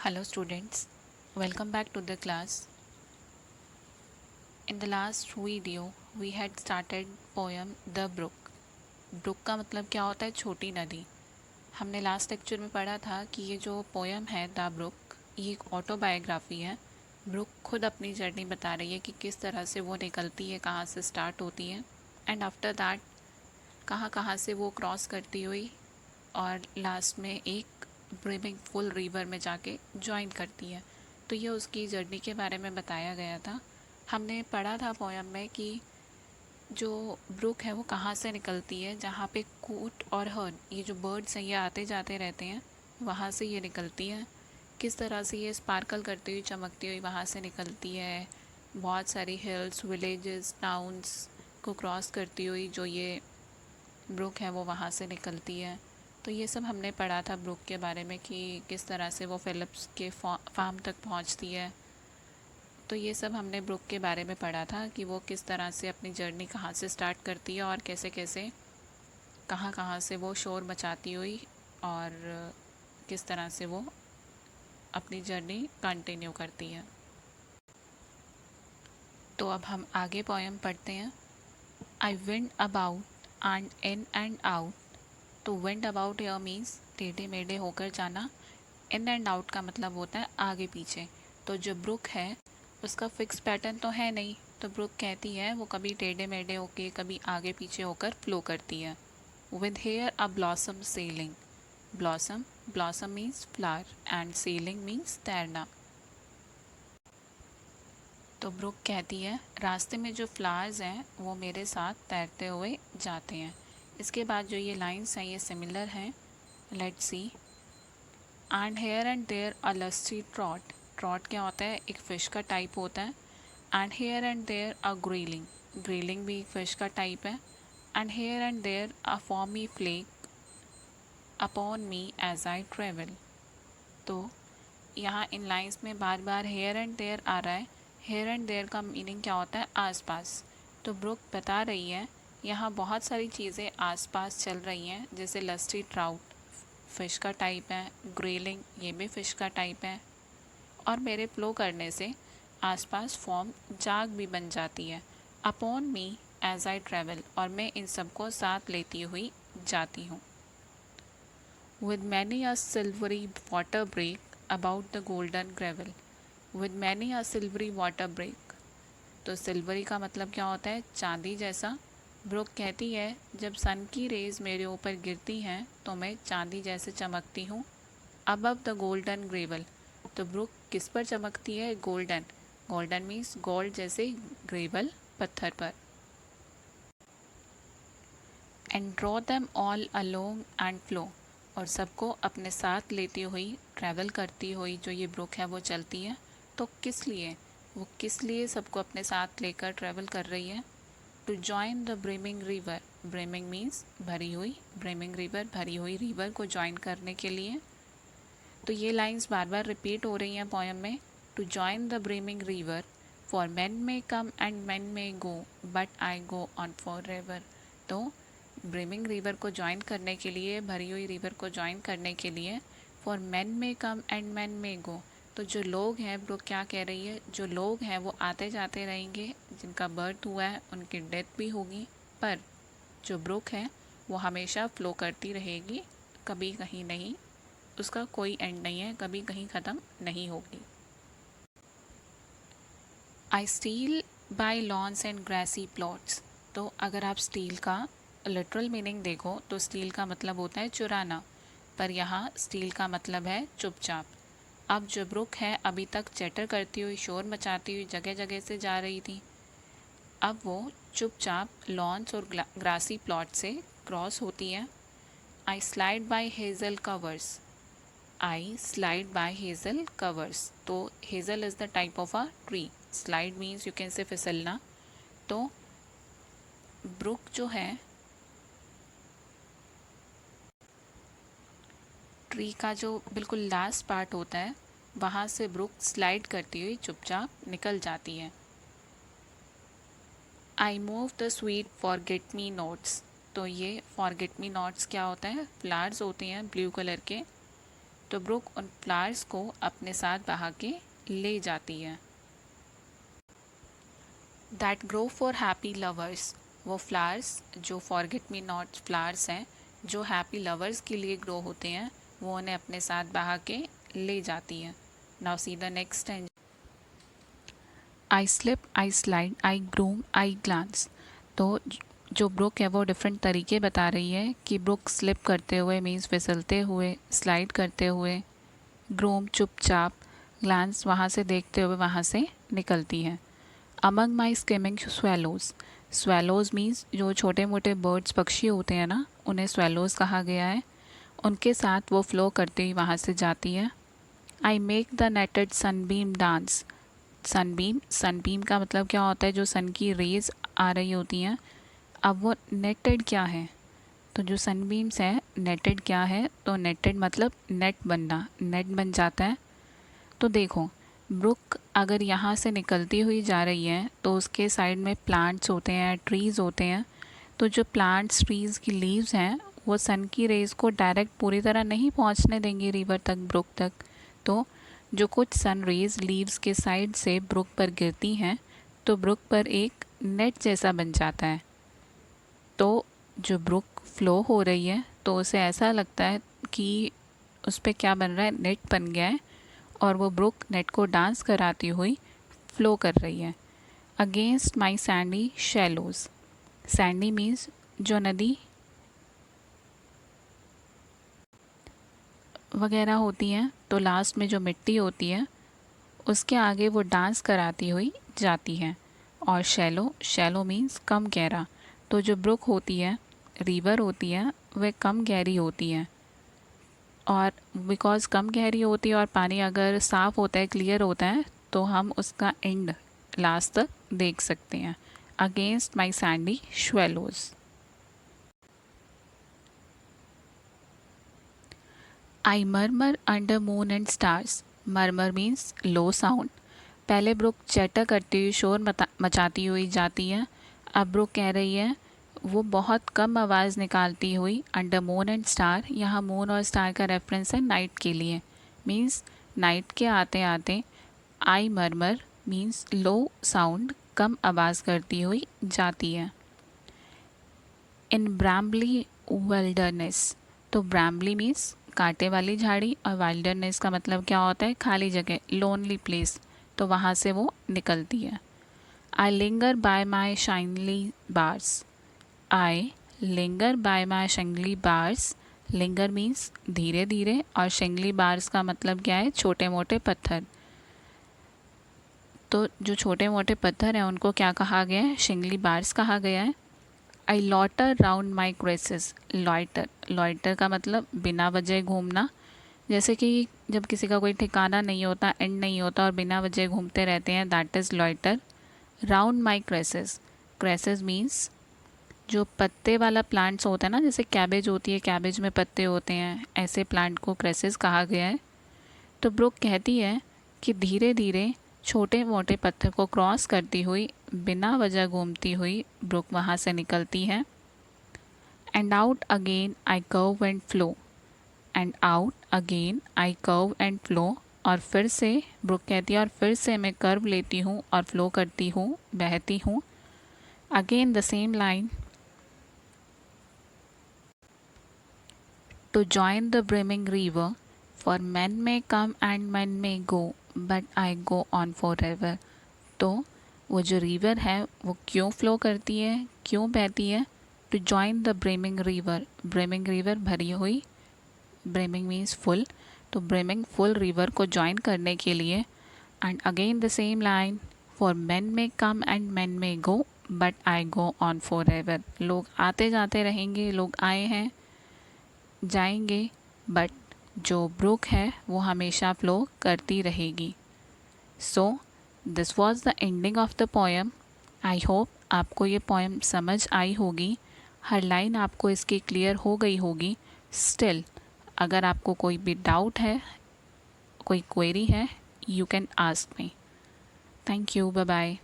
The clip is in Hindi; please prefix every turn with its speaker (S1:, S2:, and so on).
S1: Hello students, welcome back to the class. In the last video, we had started poem The Brook. Brook का मतलब क्या होता है? छोटी नदी. हमने लास्ट लेक्चर में पढ़ा था कि ये जो पोएम है द ब्रुक, ये एक ऑटोबायोग्राफी है. ब्रुक खुद अपनी जर्नी बता रही है कि किस तरह से वो निकलती है, कहाँ से स्टार्ट होती है एंड आफ्टर दैट कहाँ कहाँ से वो क्रॉस करती हुई और लास्ट में एक ब्रीमिंग फुल रिवर में जाके ज्वाइन करती है. तो ये उसकी जर्नी के बारे में बताया गया था. हमने पढ़ा था पोएम में कि जो ब्रुक है वो कहाँ से निकलती है, जहाँ पे कूट और हर्न, ये जो बर्ड्स हैं ये आते जाते रहते हैं, वहाँ से ये निकलती है. किस तरह से ये स्पार्कल करती हुई चमकती हुई वहाँ से निकलती है, बहुत सारी हिल्स, विलेजेस, टाउन्स को क्रॉस करती हुई जो ये ब्रुक है वो वहाँ से निकलती है. तो ये सब हमने पढ़ा था ब्रुक के बारे में कि किस तरह से वो फिलिप्स के फार्म तक पहुँचती है. तो ये सब हमने ब्रुक के बारे में पढ़ा था कि वो किस तरह से अपनी जर्नी कहाँ से स्टार्ट करती है और कैसे कैसे कहाँ कहाँ से वो शोर मचाती हुई और किस तरह से वो अपनी जर्नी कंटिन्यू करती है. तो अब हम आगे पोएम पढ़ते हैं. I wind about and in and out. तो विंड अबाउट या मीन्स टेढ़े मेढ़े होकर जाना. इन एंड आउट का मतलब होता है आगे पीछे. तो जो ब्रुक है उसका फिक्स पैटर्न तो है नहीं, तो ब्रुक कहती है वो कभी टेढ़े मेढ़े होके कभी आगे पीछे होकर फ्लो करती है. With here a blossom sailing. Blossom, blossom means flower and sailing means तैरना. तो ब्रुक कहती है रास्ते में जो फ्लावर्स हैं वो मेरे साथ तैरते हुए जाते हैं. इसके बाद जो ये लाइंस हैं ये सिमिलर हैं. Let's see. And here and there a lusty trout. Trout क्या होता है? एक फ़िश का टाइप होता है. And here and there a grayling. Grayling भी एक फ़िश का टाइप है. And here and there a foamy flake upon me as I travel. तो यहाँ इन लाइंस में बार बार हेयर एंड देयर आ रहा है. हेयर एंड देयर का मीनिंग क्या होता है? आसपास. तो ब्रुक बता रही है यहाँ बहुत सारी चीज़ें आसपास चल रही हैं, जैसे लस्टी ट्राउट फ़िश का टाइप है, ग्रेलिंग ये भी फ़िश का टाइप है, और मेरे फ्लो करने से आसपास फॉर्म जाग भी बन जाती है. Upon me as I travel, और मैं इन सबको साथ लेती हुई जाती हूँ. With many a silvery water break about the golden gravel. With many a silvery water break. तो सिल्वरी का मतलब क्या होता है? चांदी जैसा. ब्रुक कहती है जब सन की रेज मेरे ऊपर गिरती हैं तो मैं चांदी जैसे चमकती हूँ. Above the golden gravel. तो ब्रुक किस पर चमकती है? गोल्डन. गोल्डन मीन्स गोल्ड जैसे, ग्रेवल पत्थर पर. And draw them all along and flow. और सबको अपने साथ लेती हुई, ट्रैवल करती हुई जो ये ब्रुक है वो चलती है. तो किस लिए? वो किस लिए सबको अपने साथ लेकर ट्रैवल कर रही है? To join the brimming river. Brimming means भरी हुई. ब्रेमिंग रिवर भरी हुई रिवर को ज्वाइन करने के लिए. तो ये लाइंस बार बार रिपीट हो रही हैं पोएम में. To join the brimming river, for men may come and men may go, but I go on for ever. तो ब्रीमिंग रिवर को ज्वाइन करने के लिए, भरी हुई रिवर को ज्वाइन करने के लिए, for men may come and men may go. तो जो लोग हैं, वो क्या कह रही है, जो लोग हैं वो आते जाते रहेंगे, जिनका बर्थ हुआ है उनकी डेथ भी होगी, पर जो ब्रुक है वो हमेशा फ्लो करती रहेगी, कभी कहीं नहीं, उसका कोई एंड नहीं है, कभी कहीं ख़त्म नहीं होगी. I steal by lawns and grassy plots. तो अगर आप स्टील का लिटरल मीनिंग देखो तो स्टील का मतलब होता है चुराना, पर यहाँ स्टील का मतलब है चुपचाप. अब जो ब्रुक है अभी तक चैटर करती हुई, शोर मचाती हुई जगह जगह से जा रही थी. अब वो चुपचाप लॉन्स और ग्रासी प्लॉट से क्रॉस होती है. I slide by hazel covers. I slide by hazel covers. तो hazel is the type of a tree. Slide means you can say फिसलना. तो ब्रुक जो है ट्री का जो बिल्कुल लास्ट पार्ट होता है वहाँ से ब्रुक स्लाइड करती हुई चुपचाप निकल जाती है. I move the sweet forget me notes. तो ये फॉरगेट मी नोट्स क्या होता है? फ्लावर्स होते हैं ब्लू कलर के, तो ब्रुक उन फ्लावर्स को अपने साथ बहा के ले जाती है। That grow for happy lovers, वो फ्लावर्स जो फॉरगेट मी नॉट फ्लावर्स हैं, जो हैप्पी लवर्स के लिए ग्रो होते हैं, वो उन्हें अपने साथ बहा के ले जाती है। Now see the next and I slip, I slide, I gloom, I glance. तो जो ब्रुक है वो डिफरेंट तरीके बता रही है कि ब्रुक स्लिप करते हुए मीन्स फिसलते हुए, स्लाइड करते हुए, ग्रूम चुपचाप, ग्लांस वहाँ से देखते हुए वहाँ से निकलती है। अमंग माई स्किमिंग स्वेलोज़, स्वेलोज़ मीन्स जो छोटे मोटे बर्ड्स पक्षी होते हैं ना, उन्हें स्वेलोज़ कहा गया है। उनके साथ वो फ्लो करती हुई वहाँ से जाती है। I make the netted sunbeam dance, sunbeam, sunbeam का मतलब क्या होता है, जो सन की रेज आ रही होती हैं। अब वो नेटेड क्या है, तो जो सनबीम्स है नेटेड क्या है, तो नेटेड मतलब नेट बनना, नेट बन जाता है। तो देखो ब्रुक अगर यहाँ से निकलती हुई जा रही है तो उसके साइड में प्लांट्स होते हैं, ट्रीज़ होते हैं। तो जो प्लांट्स ट्रीज़ की लीव्स हैं वो सन की रेज़ को डायरेक्ट पूरी तरह नहीं पहुँचने देंगी रिवर तक, ब्रुक तक। तो जो कुछ सन रेज़ लीव्स के साइड से ब्रुक पर गिरती हैं तो ब्रुक पर एक नेट जैसा बन जाता है। तो जो ब्रुक फ़्लो हो रही है तो उसे ऐसा लगता है कि उस पर क्या बन रहा है, नेट बन गया है, और वो ब्रुक नेट को डांस कराती हुई फ़्लो कर रही है। Against my sandy shallows, sandy means जो नदी वगैरह होती हैं, तो लास्ट में जो मिट्टी होती है उसके आगे वो डांस कराती हुई जाती है। और शैलो, शैलो मीन्स कम गहरा। तो जो ब्रुक होती है, रिवर होती है, वह कम गहरी होती है। और बिकॉज़ कम गहरी होती है और पानी अगर साफ़ होता है, क्लियर होता है, तो हम उसका एंड लास्ट तक देख सकते हैं। Against my sandy shallows. I murmur under moon and stars, murmur means low sound. पहले ब्रुक चैटर करती हुई, शोर मचाती हुई जाती है। अब ब्रुक कह रही है वो बहुत कम आवाज़ निकालती हुई अंडर मून एंड स्टार, यहाँ मून और स्टार का रेफरेंस है नाइट के लिए, मीन्स नाइट के आते आते आई मरमर मीन्स लो साउंड, कम आवाज़ करती हुई जाती है। इन ब्राम्बली विल्डरनेस, तो ब्राम्बली मीन्स कांटे वाली झाड़ी, और वाइल्डरनेस का मतलब क्या होता है, खाली जगह, लोनली प्लेस। तो वहाँ से वो निकलती है। I linger by my shingly bars, I linger by my shingly bars, linger means धीरे धीरे, और शंगली बार्स का मतलब क्या है, छोटे मोटे पत्थर। तो जो छोटे मोटे पत्थर हैं उनको क्या कहा गया है, शिंगली बार्स कहा गया है। आई लॉटर राउंड माई क्रेसेस, लॉइटर, लॉइटर का मतलब बिना वजह घूमना, जैसे कि जब किसी का कोई ठिकाना नहीं होता, एंड नहीं होता और बिना वजह घूमते रहते हैं, that is loiter. Round my cresses, cresses means जो पत्ते वाला प्लांट्स होता है ना, जैसे कैबेज होती है, कैबेज में पत्ते होते हैं, ऐसे प्लांट को क्रेसेस कहा गया है। तो ब्रुक कहती है कि धीरे धीरे छोटे मोटे पत्थर को क्रॉस करती हुई, बिना वजह घूमती हुई ब्रुक वहाँ से निकलती है। And out again I curve and flow, and out again I curve and flow, और फिर से ब्रुक कहती है और फिर से मैं कर्व लेती हूँ और फ्लो करती हूँ, बहती हूँ। Again the same line, to join the brimming river, for men may come and men may go, but I go on forever। तो वो जो रिवर है वो क्यों फ्लो करती है, क्यों बहती है, to join the brimming river, brimming river भरी हुई, ब्रिमिंग मीन्स फुल, तो ब्रिमिंग फुल रिवर को ज्वाइन करने के लिए। And again the same line, for men may come and men may go, but I go on for ever. लोग आते जाते रहेंगे, लोग आए हैं, जाएंगे, बट जो ब्रुक है वो हमेशा फ्लो करती रहेगी। So this was the ending of the poem. I hope आपको ये पोएम समझ आई होगी, हर लाइन आपको इसकी क्लियर हो गई होगी। स्टिल अगर आपको कोई भी डाउट है, कोई क्वेरी है, you can ask me. Thank you, bye bye.